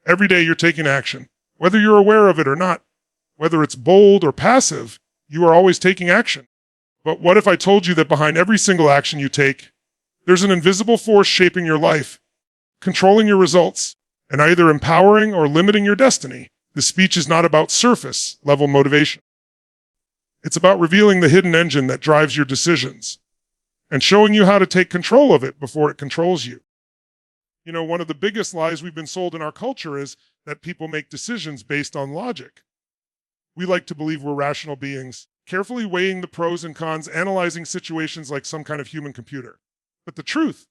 Every day you're taking action, whether you're aware of it or not. Whether it's bold or passive, you are always taking action. But what if I told you that behind every single action you take, there's an invisible force shaping your life, controlling your results, and either empowering or limiting your destiny? The speech is not about surface level motivation. It's about revealing the hidden engine that drives your decisions and showing you how to take control of it before it controls you. You know, one of the biggest lies we've been sold in our culture is that people make decisions based on logic. We like to believe we're rational beings, carefully weighing the pros and cons, analyzing situations like some kind of human computer. But the truth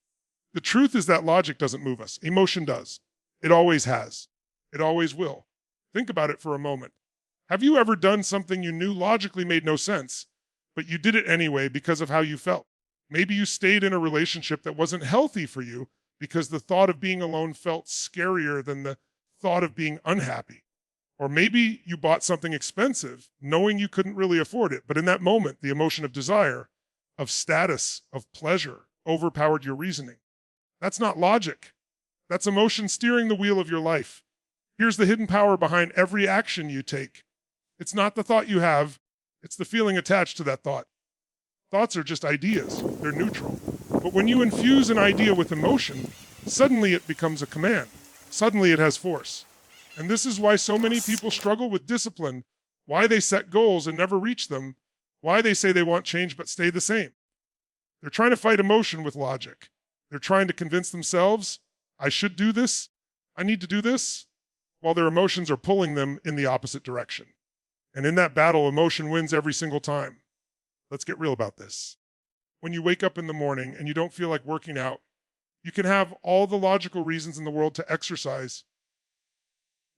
is that logic doesn't move us. Emotion does. It always has. It always will. Think about it for a moment. Have you ever done something you knew logically made no sense, but you did it anyway because of how you felt? Maybe you stayed in a relationship that wasn't healthy for you because the thought of being alone felt scarier than the thought of being unhappy. Or maybe you bought something expensive knowing you couldn't really afford it, but in that moment, the emotion of desire, of status, of pleasure overpowered your reasoning. That's not logic. That's emotion steering the wheel of your life. Here's the hidden power behind every action you take. It's not the thought you have, it's the feeling attached to that thought. Thoughts are just ideas, they're neutral. But when you infuse an idea with emotion, suddenly it becomes a command. Suddenly it has force. And this is why so many people struggle with discipline, why they set goals and never reach them, why they say they want change but stay the same. They're trying to fight emotion with logic. They're trying to convince themselves, I should do this, I need to do this, while their emotions are pulling them in the opposite direction. And in that battle, emotion wins every single time. Let's get real about this. When you wake up in the morning and you don't feel like working out, you can have all the logical reasons in the world to exercise.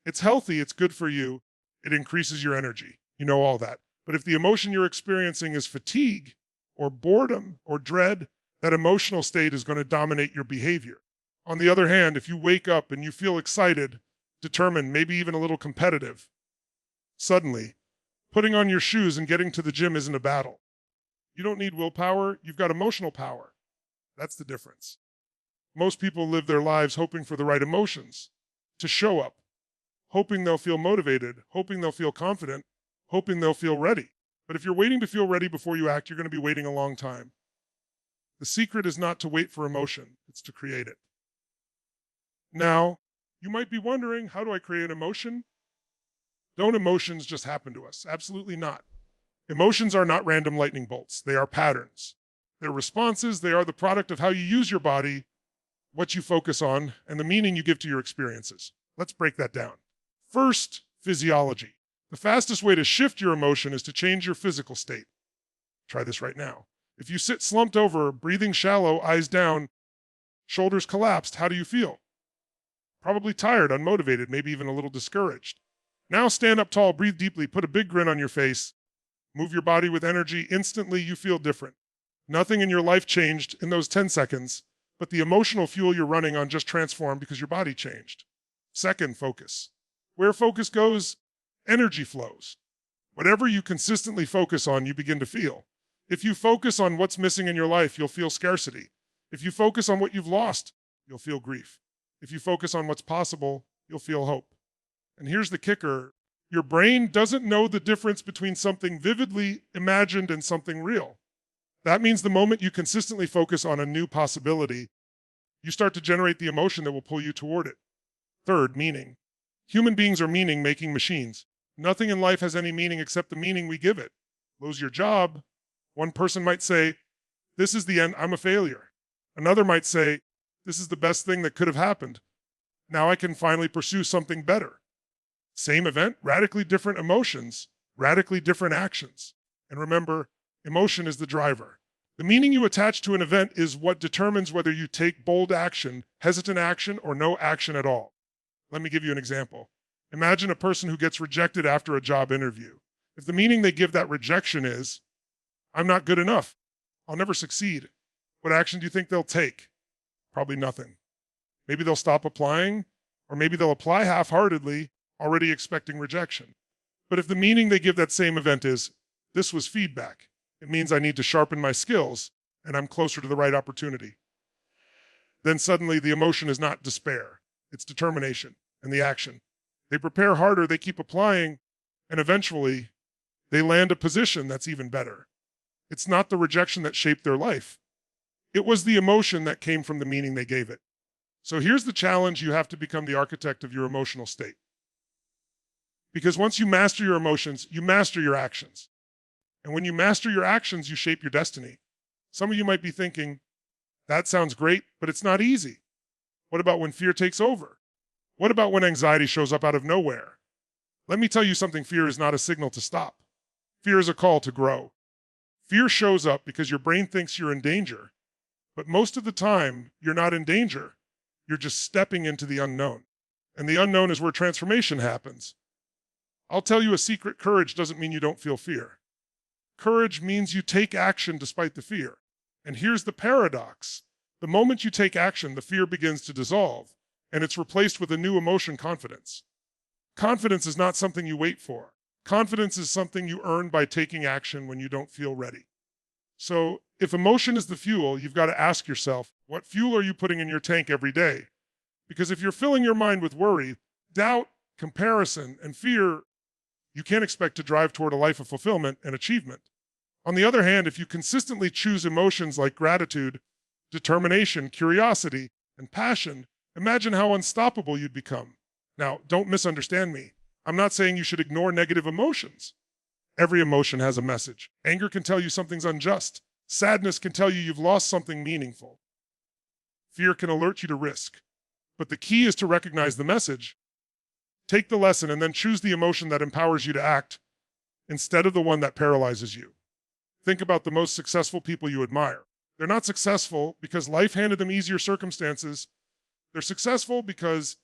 It's healthy, it's good for you, it increases your energy. You know all that. But if the emotion you're experiencing is fatigue or boredom or dread, that emotional state is going to dominate your behavior. On the other hand, if you wake up and you feel excited, determined, maybe even a little competitive, suddenly, putting on your shoes and getting to the gym isn't a battle. You don't need willpower, you've got emotional power. That's the difference. Most people live their lives hoping for the right emotions to show up, hoping they'll feel motivated, hoping they'll feel confident, hoping they'll feel ready. But if you're waiting to feel ready before you act, you're going to be waiting a long time. The secret is not to wait for emotion, it's to create it. Now, you might be wondering, how do I create emotion? Don't emotions just happen to us? Absolutely not. Emotions are not random lightning bolts. They are patterns. They're responses. They are the product of how you use your body, what you focus on, and the meaning you give to your experiences. Let's break that down. First, physiology. The fastest way to shift your emotion is to change your physical state. Try this right now. If you sit slumped over, breathing shallow, eyes down, shoulders collapsed, how do you feel? Probably tired, unmotivated, maybe even a little discouraged. Now stand up tall, breathe deeply, put a big grin on your face, move your body with energy. Instantly, you feel different. Nothing in your life changed in those 10 seconds, but the emotional fuel you're running on just transformed because your body changed. Second, focus. Where focus goes, energy flows. Whatever you consistently focus on, you begin to feel. If you focus on what's missing in your life, you'll feel scarcity. If you focus on what you've lost, you'll feel grief. If you focus on what's possible, you'll feel hope. And here's the kicker. Your brain doesn't know the difference between something vividly imagined and something real. That means the moment you consistently focus on a new possibility, you start to generate the emotion that will pull you toward it. Third, meaning. Human beings are meaning-making machines. Nothing in life has any meaning except the meaning we give it. Lose your job. One person might say, this is the end, I'm a failure. Another might say, this is the best thing that could have happened. Now I can finally pursue something better. Same event, radically different emotions, radically different actions. And remember, emotion is the driver. The meaning you attach to an event is what determines whether you take bold action, hesitant action, or no action at all. Let me give you an example. Imagine a person who gets rejected after a job interview. If the meaning they give that rejection is, I'm not good enough, I'll never succeed, what action do you think they'll take? Probably nothing. Maybe they'll stop applying, or maybe they'll apply half-heartedly, already expecting rejection. But if the meaning they give that same event is, this was feedback, it means I need to sharpen my skills, and I'm closer to the right opportunity. Then suddenly the emotion is not despair, it's determination. and the action. They prepare harder, they keep applying, and eventually they land a position that's even better. It's not the rejection that shaped their life. It was the emotion that came from the meaning they gave it. So here's the challenge: you have to become the architect of your emotional state. Because once you master your emotions, you master your actions. And when you master your actions, you shape your destiny. Some of you might be thinking, that sounds great, but it's not easy. What about when fear takes over? What about when anxiety shows up out of nowhere? Let me tell you something: fear is not a signal to stop. Fear is a call to grow. Fear shows up because your brain thinks you're in danger. But most of the time, you're not in danger. You're just stepping into the unknown. And the unknown is where transformation happens. I'll tell you a secret: courage doesn't mean you don't feel fear. Courage means you take action despite the fear. And here's the paradox: the moment you take action, the fear begins to dissolve, and it's replaced with a new emotion: confidence. Confidence is not something you wait for. Confidence is something you earn by taking action when you don't feel ready. So if emotion is the fuel, you've got to ask yourself, what fuel are you putting in your tank every day? Because if you're filling your mind with worry, doubt, comparison, and fear, you can't expect to drive toward a life of fulfillment and achievement. On the other hand, if you consistently choose emotions like gratitude, determination, curiosity, and passion, imagine how unstoppable you'd become. Now, don't misunderstand me. I'm not saying you should ignore negative emotions. Every emotion has a message. Anger can tell you something's unjust. Sadness can tell you you've lost something meaningful. Fear can alert you to risk. But the key is to recognize the message, take the lesson, and then choose the emotion that empowers you to act instead of the one that paralyzes you. Think about the most successful people you admire. They're not successful because life handed them easier circumstances. They're successful because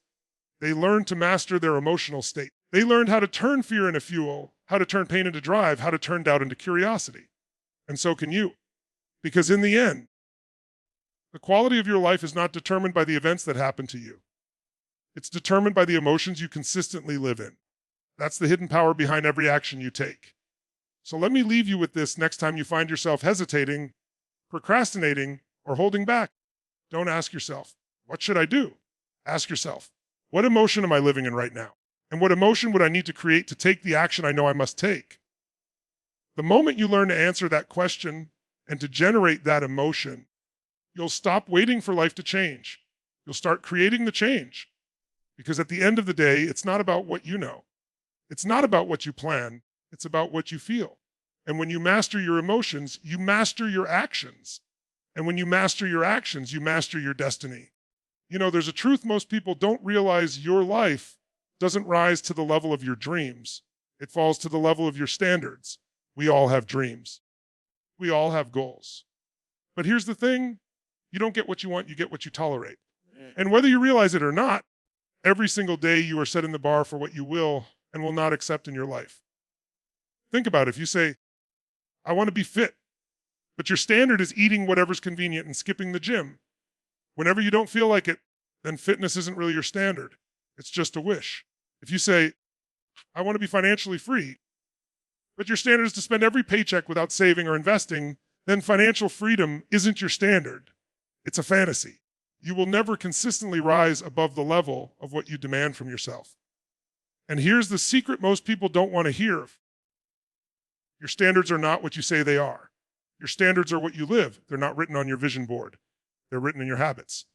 they learned to master their emotional state. They learned how to turn fear into fuel, how to turn pain into drive, how to turn doubt into curiosity. And so can you. Because in the end, the quality of your life is not determined by the events that happen to you. It's determined by the emotions you consistently live in. That's the hidden power behind every action you take. So let me leave you with this: next time you find yourself hesitating, procrastinating, or holding back, don't ask yourself, what should I do? Ask yourself, what emotion am I living in right now? And what emotion would I need to create to take the action I know I must take? The moment you learn to answer that question and to generate that emotion, you'll stop waiting for life to change. You'll start creating the change. Because at the end of the day, it's not about what you know. It's not about what you plan. It's about what you feel. And when you master your emotions, you master your actions. And when you master your actions, you master your destiny. You know, there's a truth most people don't realize: your life doesn't rise to the level of your dreams. It falls to the level of your standards. We all have dreams. We all have goals. But here's the thing: you don't get what you want, you get what you tolerate. And whether you realize it or not, every single day you are setting the bar for what you will and will not accept in your life. Think about it. If you say, I want to be fit, but your standard is eating whatever's convenient and skipping the gym, whenever you don't feel like it, then fitness isn't really your standard. It's just a wish. If you say, I want to be financially free, but your standard is to spend every paycheck without saving or investing, then financial freedom isn't your standard. It's a fantasy. You will never consistently rise above the level of what you demand from yourself. And here's the secret most people don't want to hear. Your standards are not what you say they are. Your standards are what you live. They're not written on your vision board. They're written in your habits.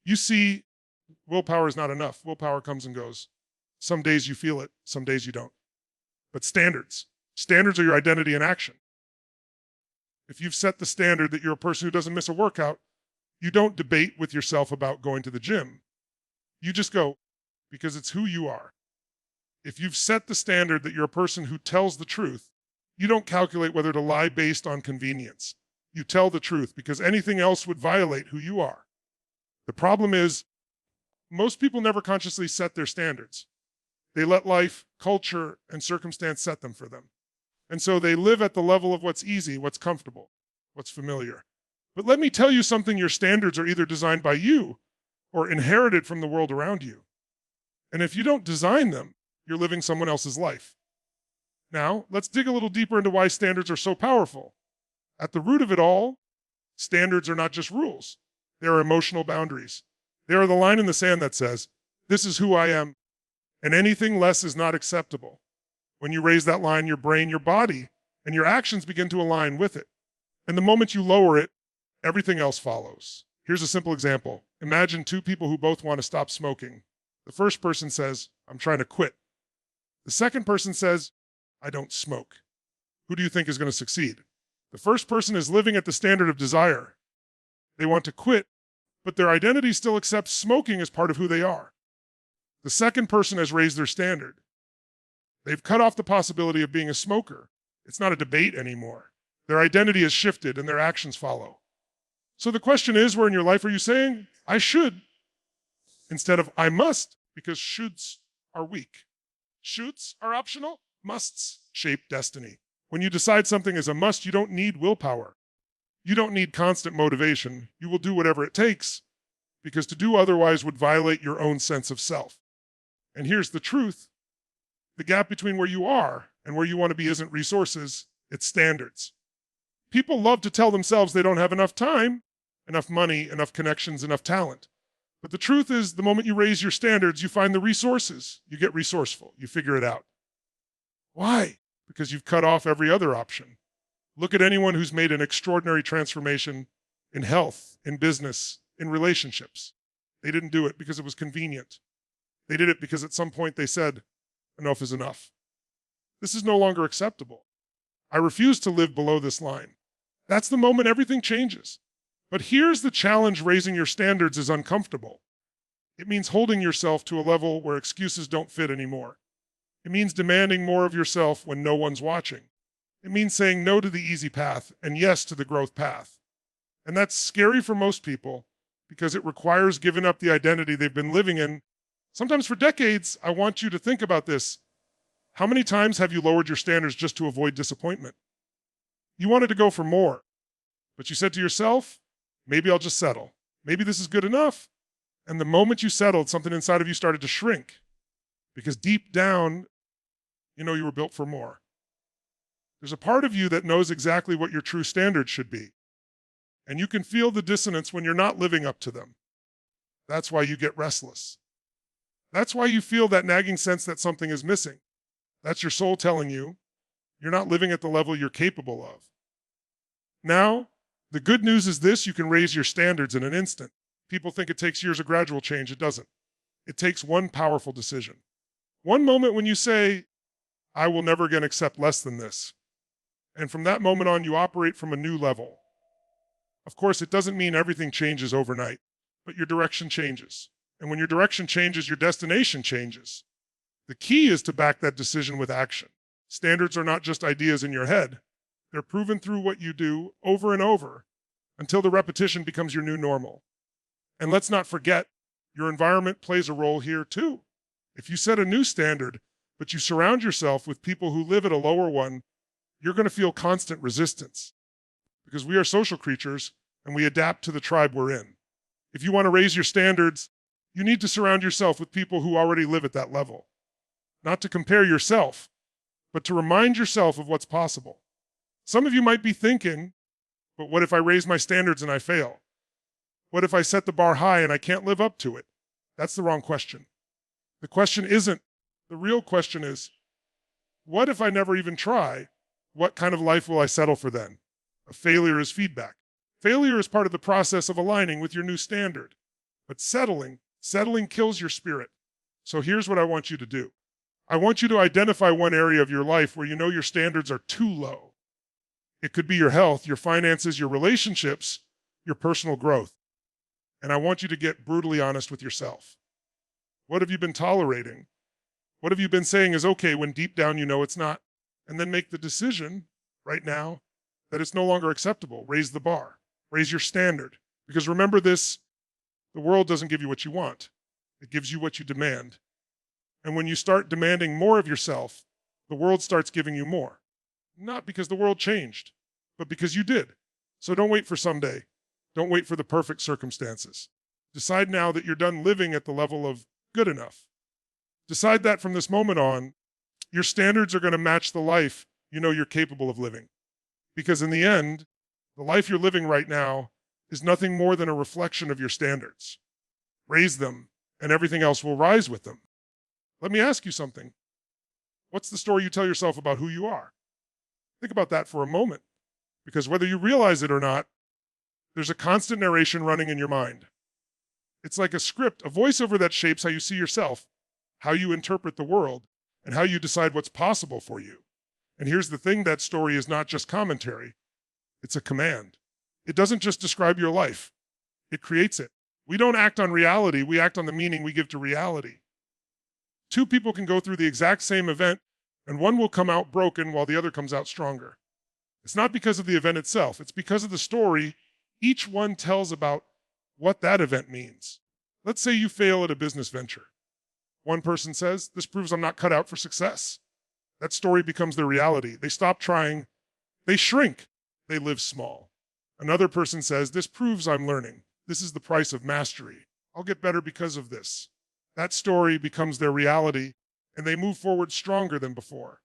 You see, willpower is not enough. Willpower comes and goes. Some days you feel it, some days you don't. But standards are your identity in action. If you've set the standard that you're a person who doesn't miss a workout, you don't debate with yourself about going to the gym. You just go, because it's who you are. If you've set the standard that you're a person who tells the truth, you don't calculate whether to lie based on convenience. You tell the truth because anything else would violate who you are. The problem is, most people never consciously set their standards. They let life, culture, and circumstance set them for them. And so they live at the level of what's easy, what's comfortable, what's familiar. But let me tell you something: your standards are either designed by you or inherited from the world around you. And if you don't design them, you're living someone else's life. Now, let's dig a little deeper into why standards are so powerful. At the root of it all, standards are not just rules. They are emotional boundaries. They are the line in the sand that says, This is who I am, and anything less is not acceptable. When you raise that line, your brain, your body, and your actions begin to align with it. And the moment you lower it, everything else follows. Here's a simple example. Imagine two people who both want to stop smoking. The first person says, I'm trying to quit. The second person says, I don't smoke. Who do you think is going to succeed? The first person is living at the standard of desire. They want to quit, but their identity still accepts smoking as part of who they are. The second person has raised their standard. They've cut off the possibility of being a smoker. It's not a debate anymore. Their identity has shifted and their actions follow. So the question is, where in your life are you saying, I should, instead of I must, because shoulds are weak. Shoulds are optional, musts shape destiny. When you decide something is a must, you don't need willpower. You don't need constant motivation. You will do whatever it takes, because to do otherwise would violate your own sense of self. And here's the truth. The gap between where you are and where you want to be isn't resources, it's standards. People love to tell themselves they don't have enough time, enough money, enough connections, enough talent. But the truth is, the moment you raise your standards, you find the resources. You get resourceful. You figure it out. Why? Because you've cut off every other option. Look at anyone who's made an extraordinary transformation in health, in business, in relationships. They didn't do it because it was convenient. They did it because at some point they said, enough is enough. This is no longer acceptable. I refuse to live below this line. That's the moment everything changes. But here's the challenge: raising your standards is uncomfortable. It means holding yourself to a level where excuses don't fit anymore. It means demanding more of yourself when no one's watching. It means saying no to the easy path and yes to the growth path. And that's scary for most people because it requires giving up the identity they've been living in, sometimes for decades. I want you to think about this. How many times have you lowered your standards just to avoid disappointment? You wanted to go for more, but you said to yourself, maybe I'll just settle. Maybe this is good enough. And the moment you settled, something inside of you started to shrink because deep down, you were built for more. There's a part of you that knows exactly what your true standards should be. And you can feel the dissonance when you're not living up to them. That's why you get restless. That's why you feel that nagging sense that something is missing. That's your soul telling you you're not living at the level you're capable of. Now, the good news is this: you can raise your standards in an instant. People think it takes years of gradual change. It doesn't. It takes one powerful decision. One moment when you say, I will never again accept less than this. And from that moment on, you operate from a new level. Of course, it doesn't mean everything changes overnight, but your direction changes. And when your direction changes, your destination changes. The key is to back that decision with action. Standards are not just ideas in your head. They're proven through what you do over and over until the repetition becomes your new normal. And let's not forget, your environment plays a role here too. If you set a new standard, but you surround yourself with people who live at a lower one, you're going to feel constant resistance because we are social creatures and we adapt to the tribe we're in. If you want to raise your standards, you need to surround yourself with people who already live at that level. Not to compare yourself, but to remind yourself of what's possible. Some of you might be thinking, but what if I raise my standards and I fail? What if I set the bar high and I can't live up to it? That's the wrong question. The question isn't. The real question is, what if I never even try? What kind of life will I settle for then? A failure is feedback. Failure is part of the process of aligning with your new standard. But settling kills your spirit. So here's what I want you to do. I want you to identify one area of your life where you know your standards are too low. It could be your health, your finances, your relationships, your personal growth. And I want you to get brutally honest with yourself. What have you been tolerating? What have you been saying is okay when deep down you know it's not? And then make the decision right now that it's no longer acceptable. Raise the bar. Raise your standard. Because remember this, the world doesn't give you what you want. It gives you what you demand. And when you start demanding more of yourself, the world starts giving you more. Not because the world changed, but because you did. So don't wait for someday. Don't wait for the perfect circumstances. Decide now that you're done living at the level of good enough. Decide that from this moment on, your standards are going to match the life you know you're capable of living. Because in the end, the life you're living right now is nothing more than a reflection of your standards. Raise them and everything else will rise with them. Let me ask you something. What's the story you tell yourself about who you are? Think about that for a moment, because whether you realize it or not, there's a constant narration running in your mind. It's like a script, a voiceover that shapes how you see yourself, how you interpret the world, and how you decide what's possible for you. And here's the thing, that story is not just commentary, it's a command. It doesn't just describe your life, it creates it. We don't act on reality, we act on the meaning we give to reality. Two people can go through the exact same event, and one will come out broken while the other comes out stronger. It's not because of the event itself, it's because of the story each one tells about what that event means. Let's say you fail at a business venture. One person says, "This proves I'm not cut out for success." That story becomes their reality. They stop trying, they shrink, they live small. Another person says, "This proves I'm learning. This is the price of mastery. I'll get better because of this." That story becomes their reality, and they move forward stronger than before.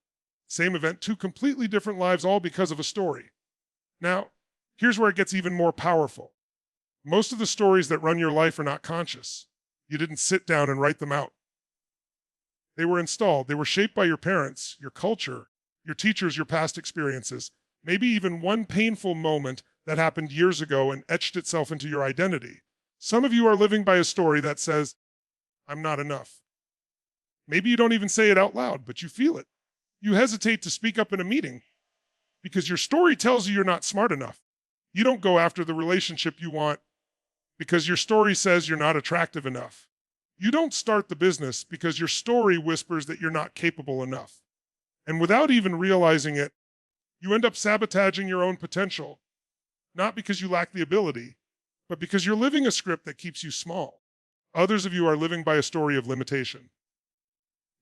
Same event, two completely different lives, all because of a story. Now, here's where it gets even more powerful. Most of the stories that run your life are not conscious. You didn't sit down and write them out. They were installed. They were shaped by your parents, your culture, your teachers, your past experiences, maybe even one painful moment that happened years ago and etched itself into your identity. Some of you are living by a story that says, "I'm not enough." Maybe you don't even say it out loud, but you feel it. You hesitate to speak up in a meeting because your story tells you you're not smart enough. You don't go after the relationship you want because your story says you're not attractive enough. You don't start the business because your story whispers that you're not capable enough. And without even realizing it, you end up sabotaging your own potential, not because you lack the ability, but because you're living a script that keeps you small. Others of you are living by a story of limitation.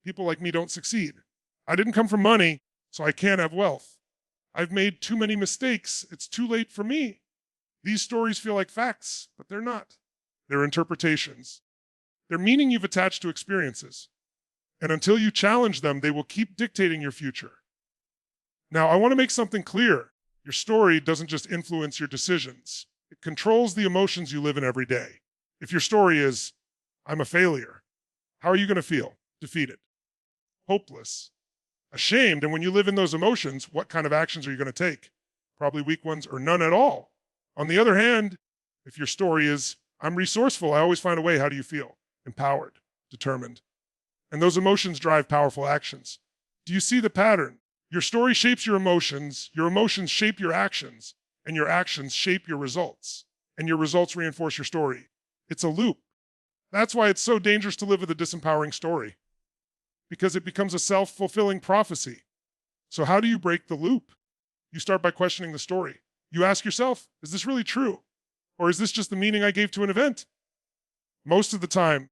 People like me don't succeed. I didn't come from money, so I can't have wealth. I've made too many mistakes. It's too late for me. These stories feel like facts, but they're not. They're interpretations. They're meaning you've attached to experiences. And until you challenge them, they will keep dictating your future. Now, I want to make something clear. Your story doesn't just influence your decisions. It controls the emotions you live in every day. If your story is, "I'm a failure," how are you going to feel? Defeated, hopeless, ashamed. And when you live in those emotions, what kind of actions are you going to take? Probably weak ones or none at all. On the other hand, if your story is, "I'm resourceful, I always find a way," how do you feel? Empowered, determined. And those emotions drive powerful actions. Do you see the pattern? Your story shapes your emotions shape your actions, and your actions shape your results, and your results reinforce your story. It's a loop. That's why it's so dangerous to live with a disempowering story, because it becomes a self-fulfilling prophecy. So how do you break the loop? You start by questioning the story. You ask yourself, is this really true? Or is this just the meaning I gave to an event? Most of the time,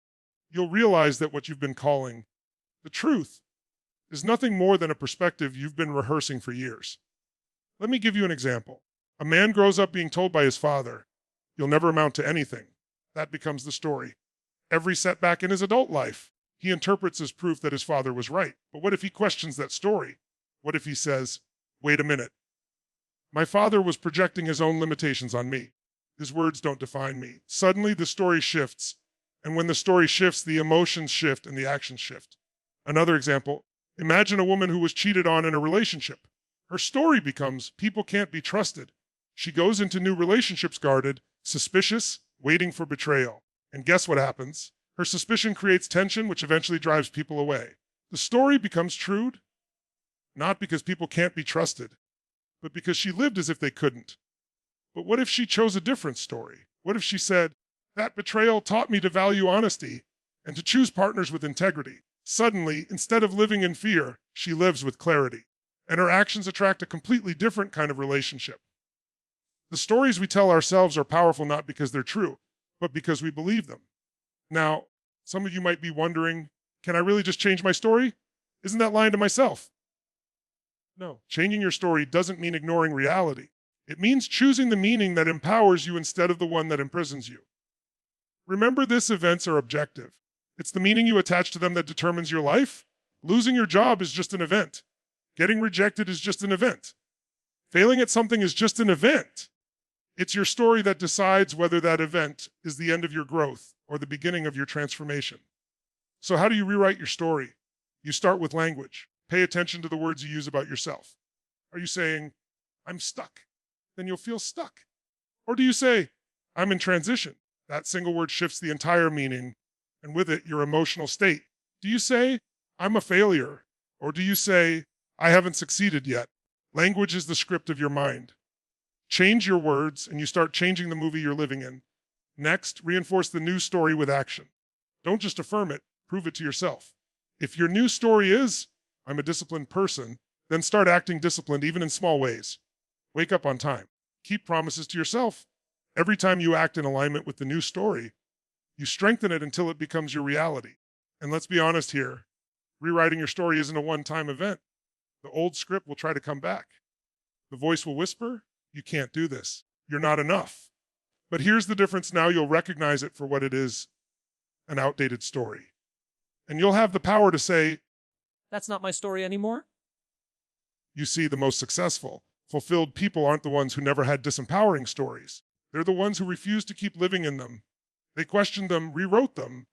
you'll realize that what you've been calling the truth is nothing more than a perspective you've been rehearsing for years. Let me give you an example. A man grows up being told by his father, "You'll never amount to anything." That becomes the story. Every setback in his adult life, he interprets as proof that his father was right. But what if he questions that story? What if he says, "Wait a minute. My father was projecting his own limitations on me. His words don't define me." Suddenly, the story shifts. And when the story shifts, the emotions shift and the actions shift. Another example, imagine a woman who was cheated on in a relationship. Her story becomes, "People can't be trusted." She goes into new relationships guarded, suspicious, waiting for betrayal. And guess what happens? Her suspicion creates tension, which eventually drives people away. The story becomes true, not because people can't be trusted, but because she lived as if they couldn't. But what if she chose a different story? What if she said, "That betrayal taught me to value honesty and to choose partners with integrity"? Suddenly, instead of living in fear, she lives with clarity. And her actions attract a completely different kind of relationship. The stories we tell ourselves are powerful not because they're true, but because we believe them. Now, some of you might be wondering, can I really just change my story? Isn't that lying to myself? No, changing your story doesn't mean ignoring reality. It means choosing the meaning that empowers you instead of the one that imprisons you. Remember, these events are objective. It's the meaning you attach to them that determines your life. Losing your job is just an event. Getting rejected is just an event. Failing at something is just an event. It's your story that decides whether that event is the end of your growth or the beginning of your transformation. So how do you rewrite your story? You start with language. Pay attention to the words you use about yourself. Are you saying, I'm stuck? Then you'll feel stuck. Or do you say, I'm in transition? That single word shifts the entire meaning, and with it, your emotional state. Do you say, I'm a failure? Or do you say, I haven't succeeded yet? Language is the script of your mind. Change your words, and you start changing the movie you're living in. Next, reinforce the new story with action. Don't just affirm it, prove it to yourself. If your new story is, I'm a disciplined person, then start acting disciplined even in small ways. Wake up on time. Keep promises to yourself. Every time you act in alignment with the new story, you strengthen it until it becomes your reality. And let's be honest here, rewriting your story isn't a one-time event. The old script will try to come back. The voice will whisper, you can't do this. You're not enough. But here's the difference. Now you'll recognize it for what it is, an outdated story. And you'll have the power to say, That's not my story anymore? you see, the most successful, fulfilled people aren't the ones who never had disempowering stories. They're the ones who refused to keep living in them. They questioned them, rewrote them,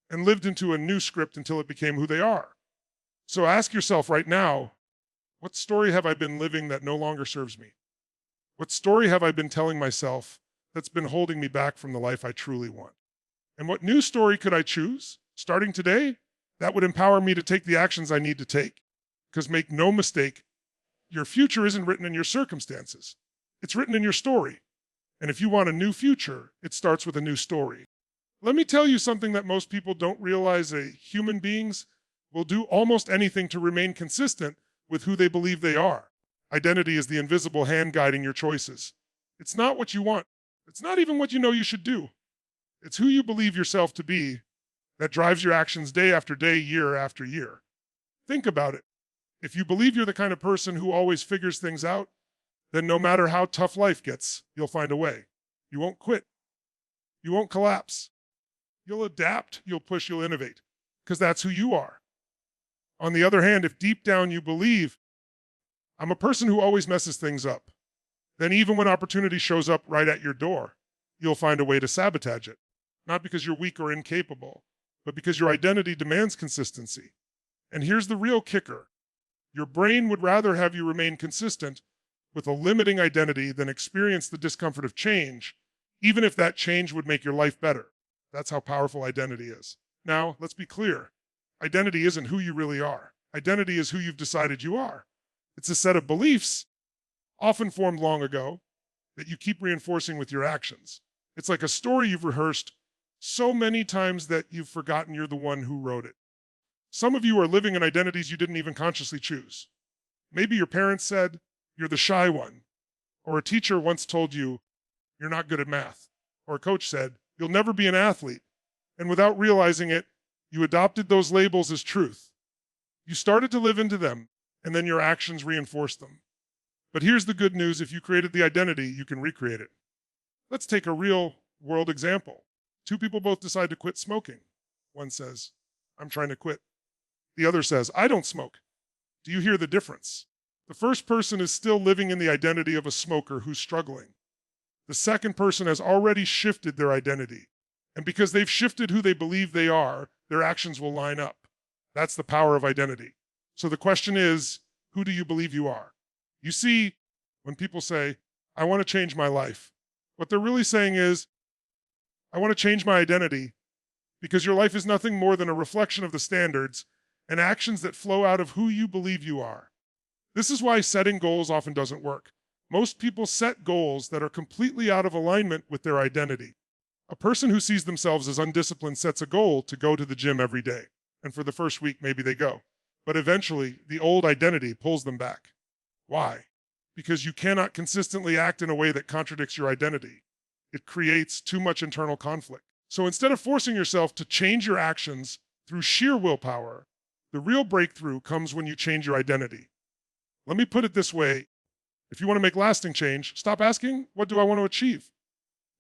and lived into a new script until it became who they are. So ask yourself right now, what story have I been living that no longer serves me? What story have I been telling myself that's been holding me back from the life I truly want? And what new story could I choose, starting today, that would empower me to take the actions I need to take? Because make no mistake, your future isn't written in your circumstances. It's written in your story. And if you want a new future, it starts with a new story. Let me tell you something that most people don't realize. Human beings will do almost anything to remain consistent with who they believe they are. Identity is the invisible hand guiding your choices. It's not what you want. It's not even what you know you should do. It's who you believe yourself to be that drives your actions day after day, year after year. Think about it. If you believe you're the kind of person who always figures things out, then no matter how tough life gets, you'll find a way. You won't quit. You won't collapse. You'll adapt, you'll push, you'll innovate, because that's who you are. On the other hand, if deep down you believe, I'm a person who always messes things up, then even when opportunity shows up right at your door, you'll find a way to sabotage it. Not because you're weak or incapable, but because your identity demands consistency. And here's the real kicker. Your brain would rather have you remain consistent with a limiting identity than experience the discomfort of change, even if that change would make your life better. That's how powerful identity is. Now, let's be clear. Identity isn't who you really are. Identity is who you've decided you are. It's a set of beliefs, often formed long ago, that you keep reinforcing with your actions. It's like a story you've rehearsed so many times that you've forgotten you're the one who wrote it. Some of you are living in identities you didn't even consciously choose. Maybe your parents said, you're the shy one. Or a teacher once told you, you're not good at math. Or a coach said, you'll never be an athlete. And without realizing it, you adopted those labels as truth. You started to live into them, and then your actions reinforced them. But here's the good news. If you created the identity, you can recreate it. Let's take a real world example. Two people both decide to quit smoking. One says, I'm trying to quit. The other says, I don't smoke. Do you hear the difference? The first person is still living in the identity of a smoker who's struggling. The second person has already shifted their identity. And because they've shifted who they believe they are, their actions will line up. That's the power of identity. So the question is, who do you believe you are? You see, when people say, I want to change my life, what they're really saying is, I want to change my identity, because your life is nothing more than a reflection of the standards and actions that flow out of who you believe you are. This is why setting goals often doesn't work. Most people set goals that are completely out of alignment with their identity. A person who sees themselves as undisciplined sets a goal to go to the gym every day. And for the first week, maybe they go. But eventually, the old identity pulls them back. Why? Because you cannot consistently act in a way that contradicts your identity. It creates too much internal conflict. So instead of forcing yourself to change your actions through sheer willpower, the real breakthrough comes when you change your identity. Let me put it this way. If you want to make lasting change, stop asking, what do I want to achieve?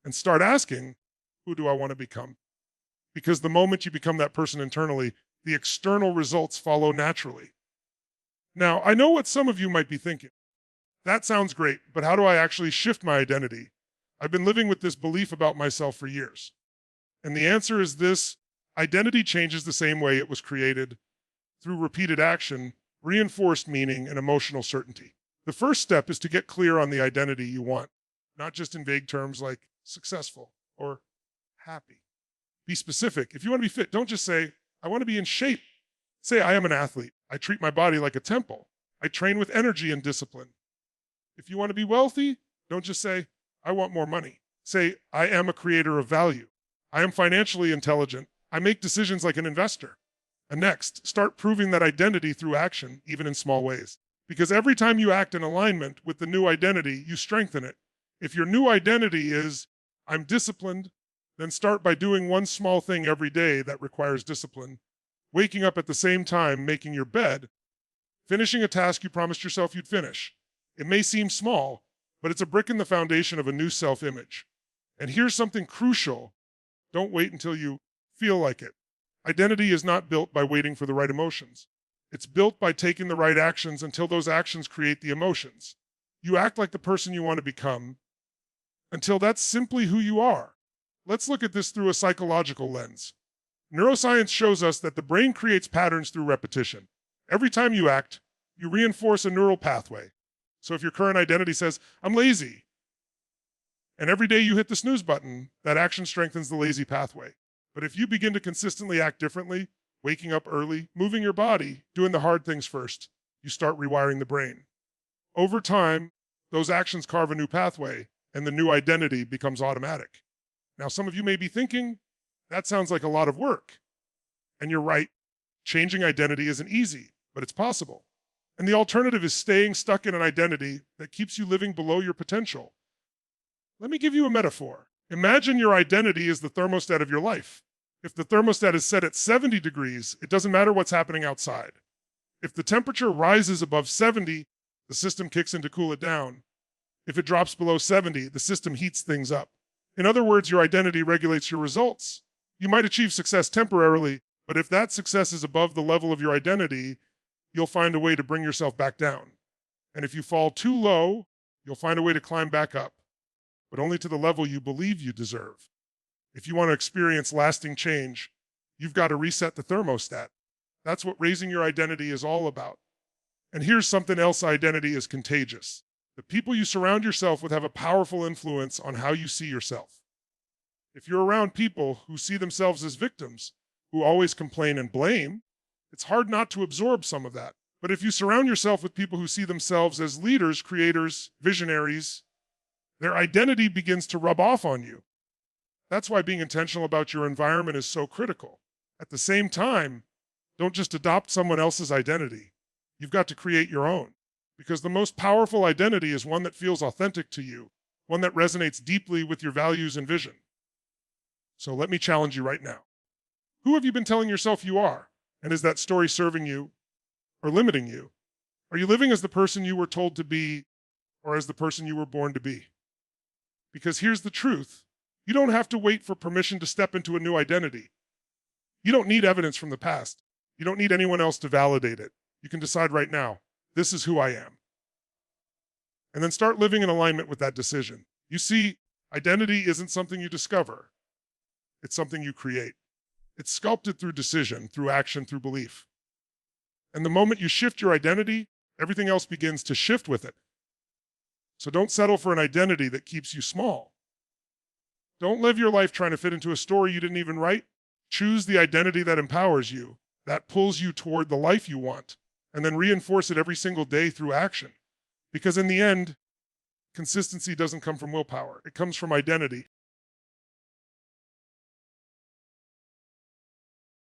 And start asking, who do I want to become? Because the moment you become that person internally, the external results follow naturally. Now, I know what some of you might be thinking. That sounds great, but how do I actually shift my identity? I've been living with this belief about myself for years. And the answer is this: identity changes the same way it was created, through repeated action, reinforced meaning, and emotional certainty. The first step is to get clear on the identity you want, not just in vague terms like successful or happy. Be specific. If you want to be fit, don't just say, I want to be in shape. Say, I am an athlete. I treat my body like a temple. I train with energy and discipline. If you want to be wealthy, don't just say, I want more money. Say, I am a creator of value. I am financially intelligent. I make decisions like an investor. And next, start proving that identity through action, even in small ways. Because every time you act in alignment with the new identity, you strengthen it. If your new identity is, I'm disciplined, then start by doing one small thing every day that requires discipline. Waking up at the same time, making your bed, finishing a task you promised yourself you'd finish. It may seem small, but it's a brick in the foundation of a new self-image. And here's something crucial. Don't wait until you feel like it. Identity is not built by waiting for the right emotions. It's built by taking the right actions until those actions create the emotions. You act like the person you want to become until that's simply who you are. Let's look at this through a psychological lens. Neuroscience shows us that the brain creates patterns through repetition. Every time you act, you reinforce a neural pathway. So if your current identity says, I'm lazy, and every day you hit the snooze button, that action strengthens the lazy pathway. But if you begin to consistently act differently, waking up early, moving your body, doing the hard things first, you start rewiring the brain. Over time, those actions carve a new pathway, and the new identity becomes automatic. Now, some of you may be thinking, that sounds like a lot of work. And you're right, changing identity isn't easy, but it's possible. And the alternative is staying stuck in an identity that keeps you living below your potential. Let me give you a metaphor. Imagine your identity is the thermostat of your life. If the thermostat is set at 70 degrees, it doesn't matter what's happening outside. If the temperature rises above 70, the system kicks in to cool it down. If it drops below 70, the system heats things up. In other words, your identity regulates your results. You might achieve success temporarily, but if that success is above the level of your identity, you'll find a way to bring yourself back down. And if you fall too low, you'll find a way to climb back up, but only to the level you believe you deserve. If you want to experience lasting change, you've got to reset the thermostat. That's what raising your identity is all about. And here's something else: identity is contagious. The people you surround yourself with have a powerful influence on how you see yourself. If you're around people who see themselves as victims, who always complain and blame, it's hard not to absorb some of that. But if you surround yourself with people who see themselves as leaders, creators, visionaries, their identity begins to rub off on you. That's why being intentional about your environment is so critical. At the same time, don't just adopt someone else's identity. You've got to create your own. Because the most powerful identity is one that feels authentic to you, one that resonates deeply with your values and vision. So let me challenge you right now. Who have you been telling yourself you are? And is that story serving you or limiting you? Are you living as the person you were told to be or as the person you were born to be? Because here's the truth. You don't have to wait for permission to step into a new identity. You don't need evidence from the past. You don't need anyone else to validate it. You can decide right now, this is who I am. And then start living in alignment with that decision. You see, identity isn't something you discover. It's something you create. It's sculpted through decision, through action, through belief. And the moment you shift your identity, everything else begins to shift with it. So don't settle for an identity that keeps you small. Don't live your life trying to fit into a story you didn't even write. Choose the identity that empowers you, that pulls you toward the life you want, and then reinforce it every single day through action. Because in the end, consistency doesn't come from willpower. It comes from identity.